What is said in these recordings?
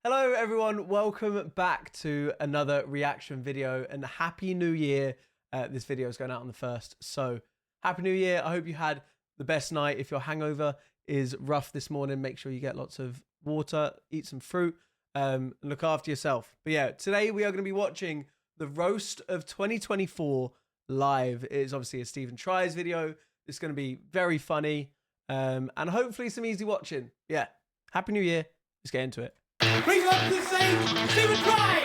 Hello everyone, welcome back to another reaction video and happy new year. This video is going out on the 1st, so happy new year. I hope you had the best night. If your hangover is rough this morning, make sure you get lots of water, eat some fruit, and look after yourself. But yeah, today we are going to be watching the roast of 2024 live. It is obviously a Stephen Tries video. It's going to be very funny and hopefully some easy watching. Yeah, happy new year. Let's get into it. Bring up the stage, Stephen Tries!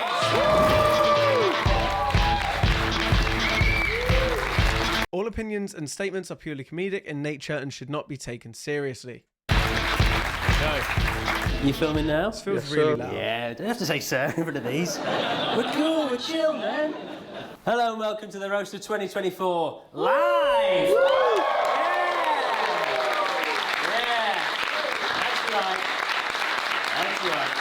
All opinions and statements are purely comedic in nature and should not be taken seriously. Go. You filming now? This feels really loud. Yeah, don't have to say sir in front of these. We're cool, we're chill, man. Hello and welcome to the Roast of 2024 live! Yeah, that's right. That's right.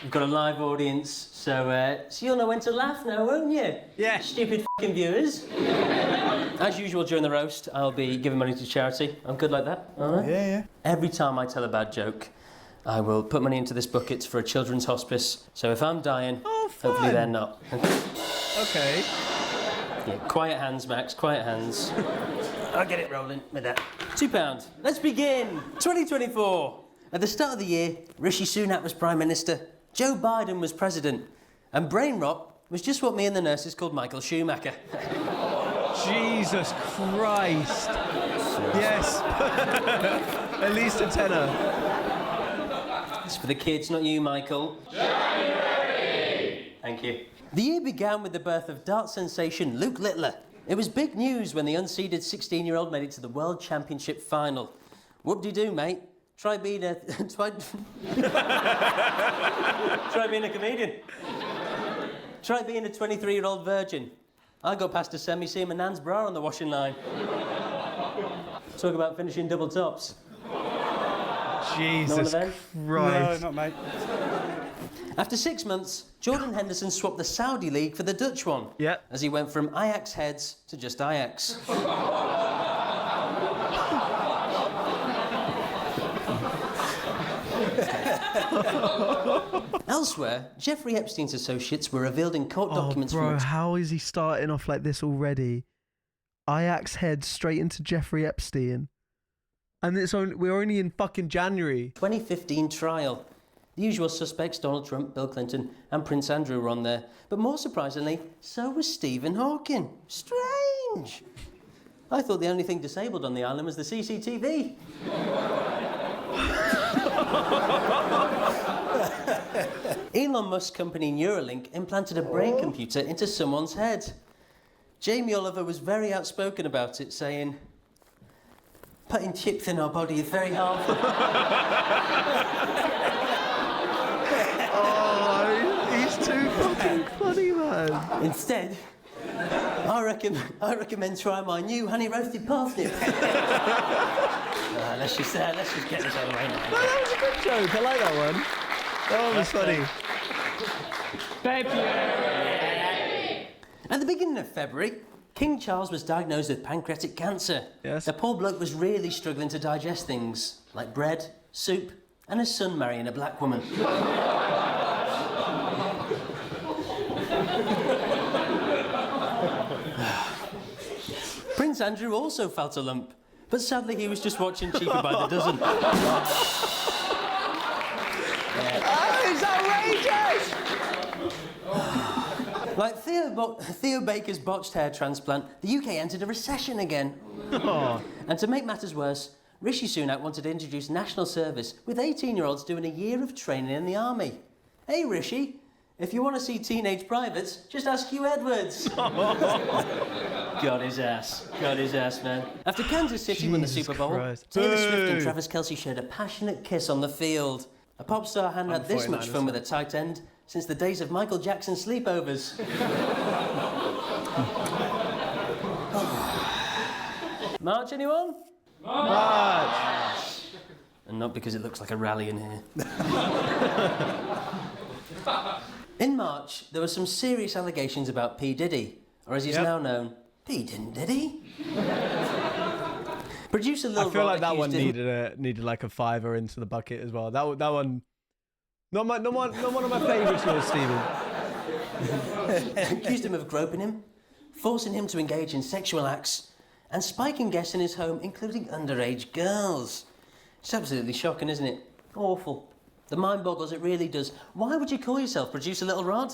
We've got a live audience, so you'll know when to laugh now, won't you? Yeah. Stupid fucking viewers. As usual during the roast, I'll be giving money to charity. I'm good like that, all right? Yeah. Every time I tell a bad joke, I will put money into this bucket for a children's hospice. So if I'm dying, hopefully they're not. Okay. Yeah, quiet hands, Max, quiet hands. I'll get it rolling with that. £2. Let's begin. 2024. At the start of the year, Rishi Sunak was Prime Minister, Joe Biden was President, and brain rot was just what me and the nurses called Michael Schumacher. Jesus Christ. Yes. At least a tenner. It's for the kids, not you, Michael. January! Thank you. The year began with the birth of dart sensation Luke Littler. It was big news when the unseeded 16-year-old made it to the World Championship final. Whoop-de-doo, mate. Try being a... Try being a comedian. Try being a 23-year-old virgin. I go past a semi, see my nan's bra on the washing line. Talk about finishing double tops. Jesus Christ. No, not mate. After 6 months, Jordan Henderson swapped the Saudi league for the Dutch one. Yep. As he went from Ajax heads to just Ajax. Elsewhere, Jeffrey Epstein's associates were revealed in court documents bro, from... how is he starting off like this already? Ajax head straight into Jeffrey Epstein. And we're only in fucking January. 2015 trial. The usual suspects, Donald Trump, Bill Clinton and Prince Andrew were on there. But more surprisingly, so was Stephen Hawking. Strange. I thought the only thing disabled on the island was the CCTV. Elon Musk's company Neuralink implanted a brain computer into someone's head. Jamie Oliver was very outspoken about it, saying, "Putting chips in our body is very harmful." Oh, he's too fucking funny, man. Instead, I recommend trying my new honey roasted parsnip. Let's just get this out of the way now. No, that was a good joke. I like that one. That one was funny. February! At the beginning of February, King Charles was diagnosed with pancreatic cancer. Yes. The poor bloke was really struggling to digest things like bread, soup, and his son marrying a black woman. Prince Andrew also felt a lump, but sadly he was just watching Cheaper by the Dozen. Oh, it's outrageous! Like Theo Baker's botched hair transplant, the UK entered a recession again. Oh. And to make matters worse, Rishi Sunak wanted to introduce national service with 18-year-olds doing a year of training in the army. Hey Rishi, if you want to see teenage privates, just ask Hugh Edwards. Got his ass, man. After Kansas City won the Super Bowl, Christ. Taylor Swift and Boo. Travis Kelce shared a passionate kiss on the field. A pop star hadn't had this much fun with a tight end since the days of Michael Jackson sleepovers. March, anyone? March. And not because it looks like a rally in here. In March, there were some serious allegations about P. Diddy, or as he's now known, P. Diddy. Producer Lil I feel Rod like that one accused him- needed like a $5 into the bucket as well. That one, not one of my favourites, yours, Stephen. accused him of groping him, forcing him to engage in sexual acts, and spiking guests in his home, including underage girls. It's absolutely shocking, isn't it? Awful. The mind boggles, it really does. Why would you call yourself Producer Little Rod?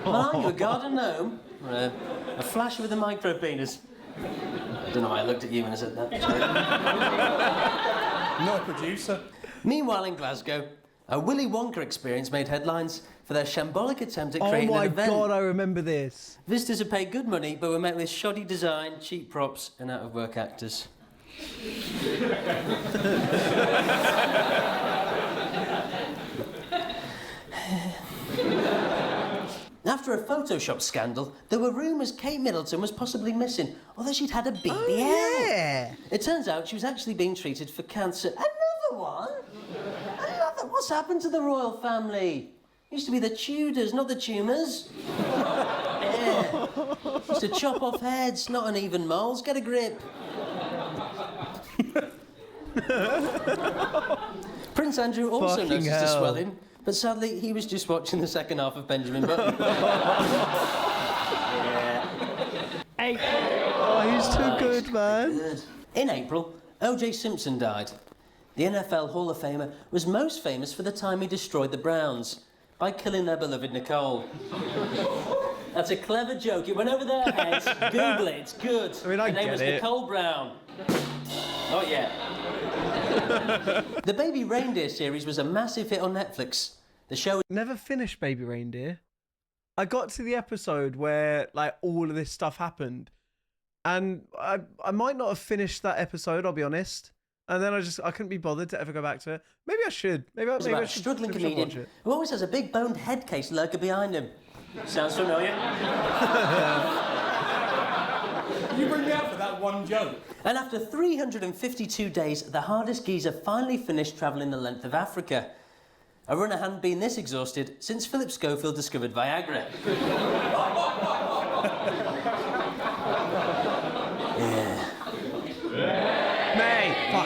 Well, are you a garden gnome? Or a flash with a micro penis? I don't know why I looked at you when I said that. Not a producer. Meanwhile, in Glasgow, a Willy Wonka experience made headlines for their shambolic attempt at creating an event. Oh my God, I remember this. Visitors had paid good money, but were met with shoddy design, cheap props, and out-of-work actors. After a Photoshop scandal, there were rumours Kate Middleton was possibly missing, although she'd had a BBL. Oh, yeah. It turns out she was actually being treated for cancer. Another one? Another? What's happened to the royal family? Used to be the Tudors, not the tumours. Yeah. Used to chop off heads, not uneven moles. Get a grip. Prince Andrew also Fucking noticed a hell. swelling, but sadly he was just watching the second half of Benjamin Button. Oh, he's too good, man. Good. In April, O.J. Simpson died. The NFL Hall of Famer was most famous for the time he destroyed the Browns by killing their beloved Nicole. That's a clever joke. It went over their heads. Google it. It's good. I mean, I Her name get was it. Nicole Brown. Not yet. The Baby Reindeer series was a massive hit on Netflix. The show Never finished Baby Reindeer. I got to the episode where like all of this stuff happened, and I might not have finished that episode. I'll be honest. And then I couldn't be bothered to ever go back to it. Maybe I should. Maybe I was about a should. struggling maybe I should comedian watch it. who always has a big boned head case lurker behind him. Sounds familiar? You bring me out for that one joke. And after 352 days, the hardest geezer finally finished travelling the length of Africa. A runner hadn't been this exhausted since Philip Schofield discovered Viagra.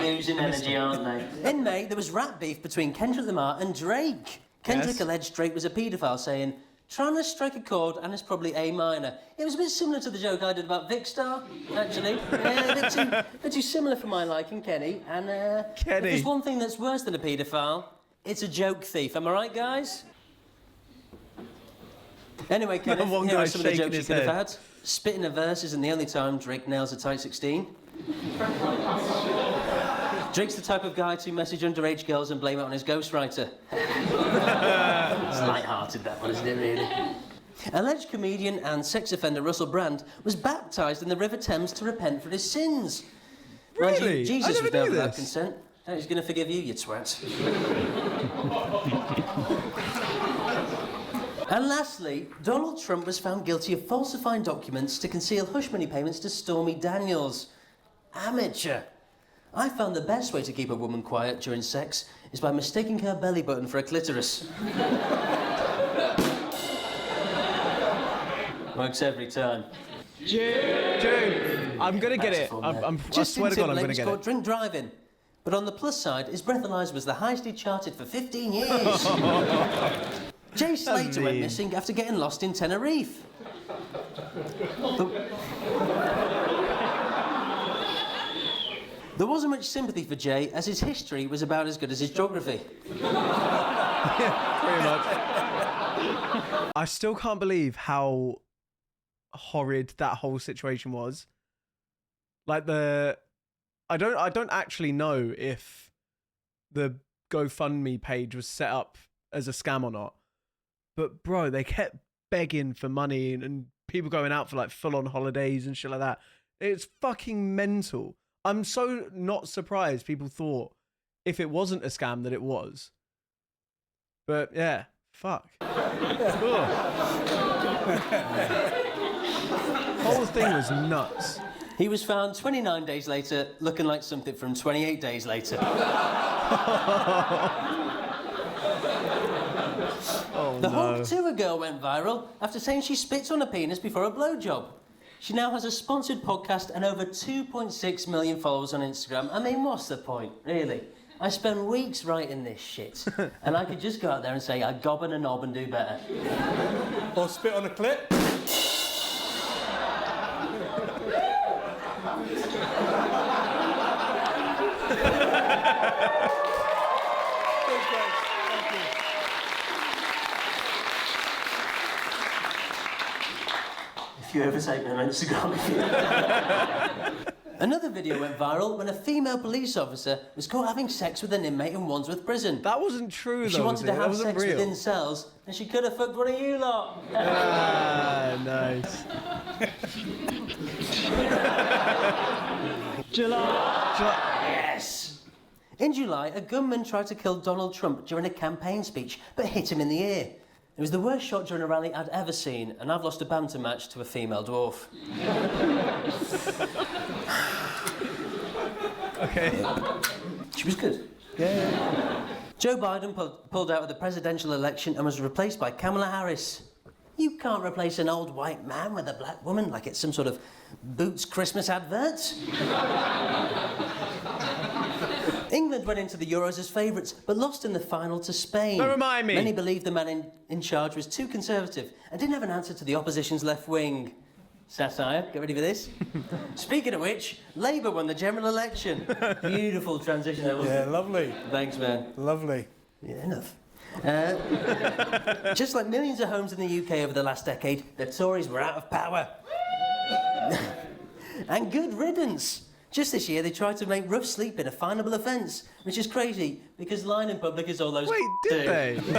Losing energy, aren't they? In May, there was rap beef between Kendrick Lamar and Drake. Kendrick Yes. alleged Drake was a paedophile, saying, trying to strike a chord and it's probably A minor. It was a bit similar to the joke I did about Vicstar, actually. A bit too similar for my liking, Kenny. And if there's one thing that's worse than a paedophile, it's a joke thief. Am I right, guys? Anyway, Kenneth, One here are guy's some of the shaking jokes you his could have head. had. Spitting a verse isn't the only time Drake nails a tight 16. Drake's the type of guy to message underage girls and blame it on his ghostwriter. It's light-hearted, that one, isn't it, really? Alleged comedian and sex offender Russell Brand was baptised in the River Thames to repent for his sins. Mind you, Really? Jesus I never was there knew without this. consent. And he's going to forgive you, you twat. And lastly, Donald Trump was found guilty of falsifying documents to conceal hush money payments to Stormy Daniels. Amateur. I found the best way to keep a woman quiet during sex is by mistaking her belly button for a clitoris. Works every time. June, I'm gonna get it. I swear to God, I'm gonna get it. Drink driving. But on the plus side, his breathalyzer was the highest he'd charted for 15 years. Jay Slater went mean. missing after getting lost in Tenerife. There wasn't much sympathy for Jay, as his history was about as good as his geography. Pretty much. I still can't believe how horrid that whole situation was. Like I don't actually know if the GoFundMe page was set up as a scam or not. But bro, they kept begging for money and people going out for like full-on holidays and shit like that. It's fucking mental. I'm so not surprised people thought if it wasn't a scam that it was. But yeah, fuck. Whole thing was nuts. He was found 29 days later, looking like something from 28 days later. The Hawk Tour girl went viral after saying she spits on a penis before a blowjob. She now has a sponsored podcast and over 2.6 million followers on Instagram. I mean, what's the point, really? I spend weeks writing this shit, and I could just go out there and say, I gob and a knob and do better. Or spit on a clip. If you ever take me on Instagram. Another video went viral when a female police officer was caught having sex with an inmate in Wandsworth Prison. That wasn't true, though. She wanted to have that sex real. within cells, and she could have fucked one of you lot. Ah, nice. July. Yes! In July, a gunman tried to kill Donald Trump during a campaign speech, but hit him in the ear. It was the worst shot during a rally I'd ever seen, and I've lost a banter match to a female dwarf. Okay. She was good. Yeah. Joe Biden pulled out of the presidential election and was replaced by Kamala Harris. You can't replace an old white man with a black woman like it's some sort of Boots Christmas advert. England went into the Euros as favourites, but lost in the final to Spain. Don't remind me. Many believed the man in charge was too conservative and didn't have an answer to the opposition's left wing. Satire, get ready for this. Speaking of which, Labour won the general election. Beautiful transition there, wasn't Yeah, it? lovely. Thanks, man. Lovely. Yeah, enough. Just like millions of homes in the UK over the last decade, the Tories were out of power. And good riddance. Just this year, they tried to make rough sleeping a finable offence, which is crazy, because lying in public is all those Wait, did they? Nailed it,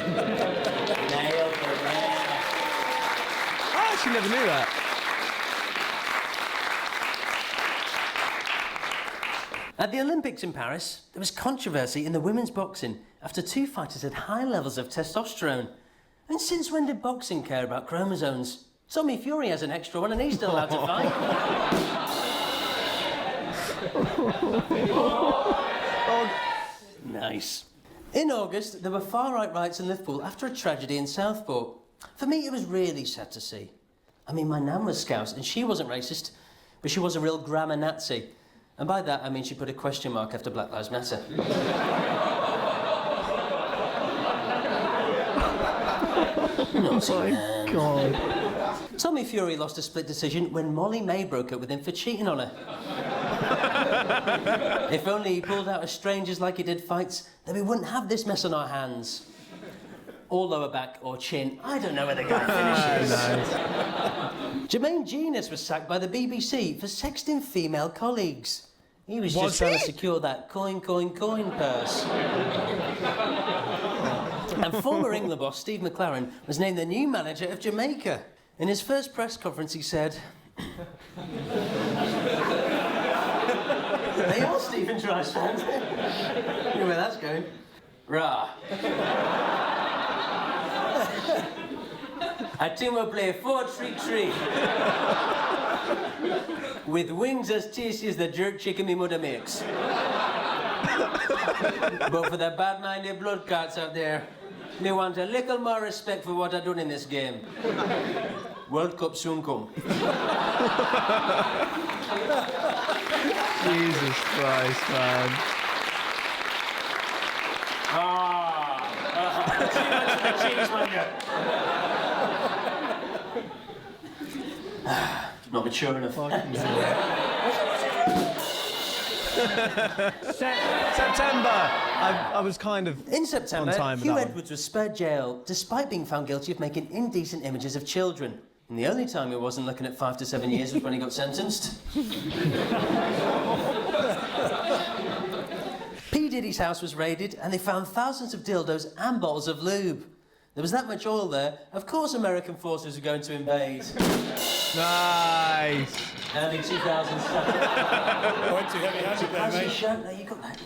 yeah. I actually never knew that. At the Olympics in Paris, there was controversy in the women's boxing after two fighters had high levels of testosterone. And since when did boxing care about chromosomes? Tommy Fury has an extra one and he's still allowed to fight. Nice. In August, there were far-right riots in Liverpool after a tragedy in Southport. For me, it was really sad to see. I mean, my nan was Scouse and she wasn't racist, but she was a real grammar Nazi. And by that, I mean she put a question mark after Black Lives Matter. Oh my God. Tommy Fury lost a split decision when Molly May broke up with him for cheating on her. If only he pulled out as strangers like he did fights, then we wouldn't have this mess on our hands. Or lower back or chin. I don't know where the guy finishes. Nice. Jermaine Genius was sacked by the BBC for sexting female colleagues. He was Was just trying he? to secure that coin purse. And former England boss Steve McLaren was named the new manager of Jamaica. In his first press conference, he said, "They are Stephen Trice fans." You know where that's going? Rah. A team will play 4-3-3 with wings as tasty as the jerk chicken me mother makes. But for the bad-minded blood clots out there, me want a little more respect for what I done in this game. World Cup soon come. Jesus Christ, man. Too much of the cheesemonger. Not mature enough. September. I was kind of In September, on time with Hugh that one. Edwards was spared jail despite being found guilty of making indecent images of children. And the only time he wasn't looking at 5 to 7 years was when he got sentenced. P. Diddy's house was raided and they found thousands of dildos and bottles of lube. There was that much oil there, of course American forces were going to invade. Nice. Early 2007. Quite too heavy-handed there, How's your mate. shirt? No, you got that.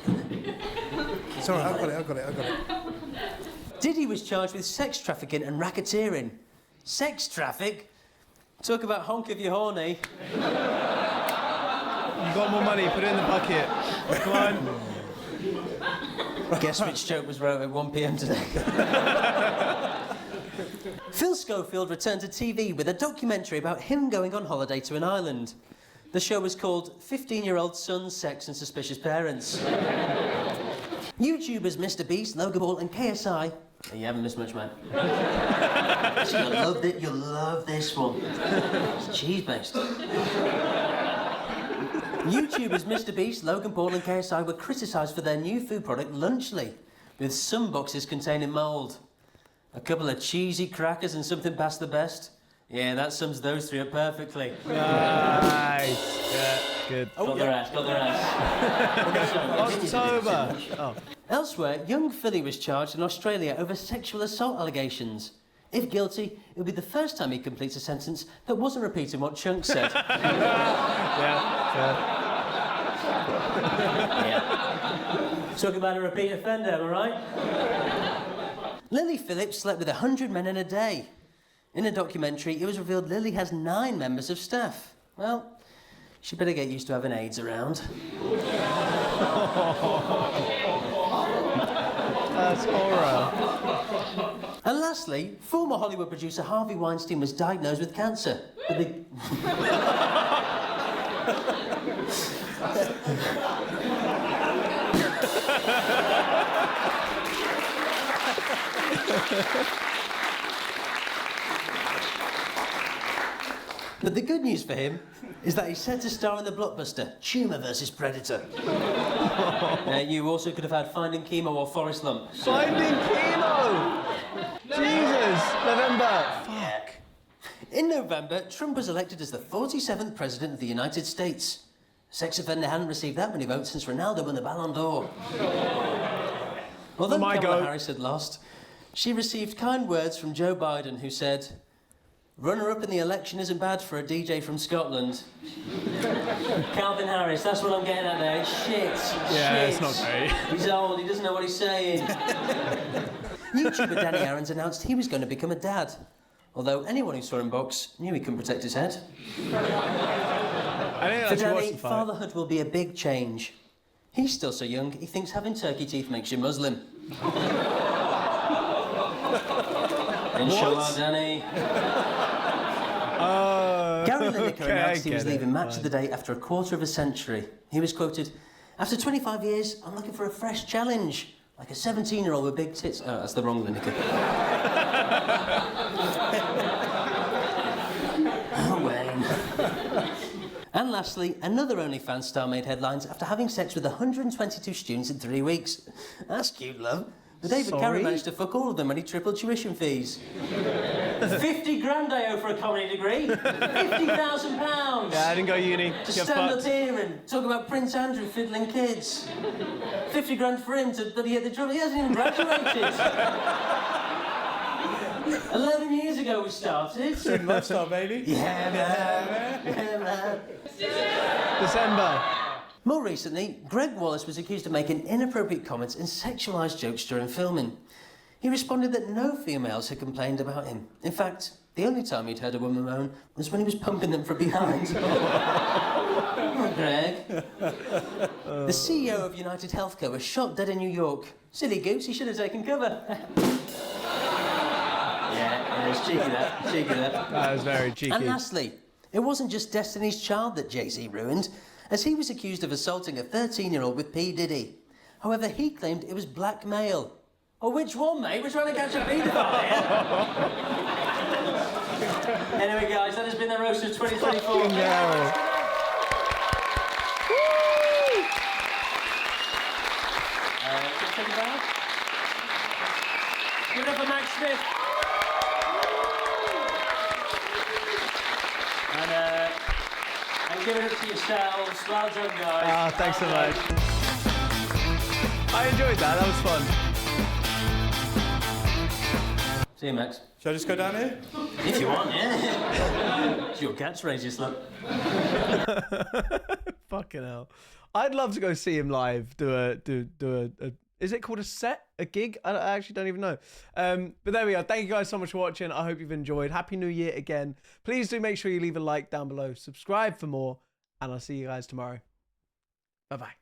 It's all right, I've got it. Diddy was charged with sex trafficking and racketeering. Sex traffic? Talk about honk if you're horny. You got more money, put it in the bucket. Come on. Guess which joke was wrote at 1 p.m. today? Phil Schofield returned to TV with a documentary about him going on holiday to an island. The show was called 15-Year-Old Son, Sex and Suspicious Parents. YouTubers Mr. Beast, Logan Paul and KSI. You haven't missed much, man. Actually, you'll love this one. It's cheese-based. YouTubers Mr. Beast, Logan Paul and KSI were criticised for their new food product, Lunchly, with some boxes containing mould. A couple of cheesy crackers and something past the best. Yeah, that sums those three up perfectly. Nice. Yeah, good. Got their ass. October. Oh. Elsewhere, young Philly was charged in Australia over sexual assault allegations. If guilty, it would be the first time he completes a sentence that wasn't repeating what Chunk said. Yeah. Talk about a repeat offender, am I right? Lily Phillips slept with 100 men in a day. In a documentary, it was revealed Lily has 9 members of staff. Well, she better get used to having AIDS around. That's horror. And lastly, former Hollywood producer Harvey Weinstein was diagnosed with cancer. But the... But the good news for him is that he's set to star in the blockbuster Tumour vs Predator. You also could have had Finding Chemo or Forest Lump. Finding Chemo! Jesus, November. Fuck. In November, Trump was elected as the 47th President of the United States. A sex offender hadn't received that many votes since Ronaldo won the Ballon d'Or. Although Kamala Harris had lost, she received kind words from Joe Biden, who said, "Runner-up in the election isn't bad for a DJ from Scotland." Calvin Harris, that's what I'm getting at there. Shit. It's not great. He's old, he doesn't know what he's saying. YouTuber Danny Aaron's announced he was going to become a dad. Although anyone who saw him box knew he couldn't protect his head. For Danny, fatherhood will be a big change. He's still so young, he thinks having turkey teeth makes you Muslim. Inshallah, Danny. Gary Lineker announced he was leaving Match of the Day after a quarter of a century. He was quoted, "After 25 years, I'm looking for a fresh challenge. Like a 17-year-old with big tits." Oh, that's the wrong Lineker. Oh, Wayne. And lastly, another OnlyFans star made headlines after having sex with 122 students in 3 weeks. That's cute, love. But David Carey managed to fuck all of them when he tripled tuition fees. 50 grand I owe for a comedy degree. £50,000. Yeah, I didn't go uni. To stand up here and talk about Prince Andrew fiddling kids. 50 grand for him to bloody hit the drum. He hasn't even graduated. 11 years ago we started. Lifestyle, baby. Yeah, man. Yeah, man. December. More recently, Greg Wallace was accused of making inappropriate comments and sexualised jokes during filming. He responded that no females had complained about him. In fact, the only time he'd heard a woman moan was when he was pumping them from behind. Oh, Greg. The CEO of United Healthcare was shot dead in New York. Silly goose, he should have taken cover. Yeah, it's cheeky that. Cheeky that. That was very cheeky. And lastly, it wasn't just Destiny's Child that Jay-Z ruined, as he was accused of assaulting a 13-year-old with P. Diddy. However, he claimed it was blackmail. Oh, which one, mate? We're trying to catch a paedophile here. Anyway, guys, that has been the roast of 2024. Fucking hell. Take it down. Give it up for Max Smith. And give it up to yourselves. Well done, guys. Thanks so much. I enjoyed that. That was fun. See you, Max. Shall I just go down here? If you want, yeah. It's your catchphrase, you slut. Fucking hell. I'd love to go see him live. Do a. Is it called a set? A gig? I actually don't even know. But there we go. Thank you guys so much for watching. I hope you've enjoyed. Happy New Year again. Please do make sure you leave a like down below. Subscribe for more. And I'll see you guys tomorrow. Bye-bye.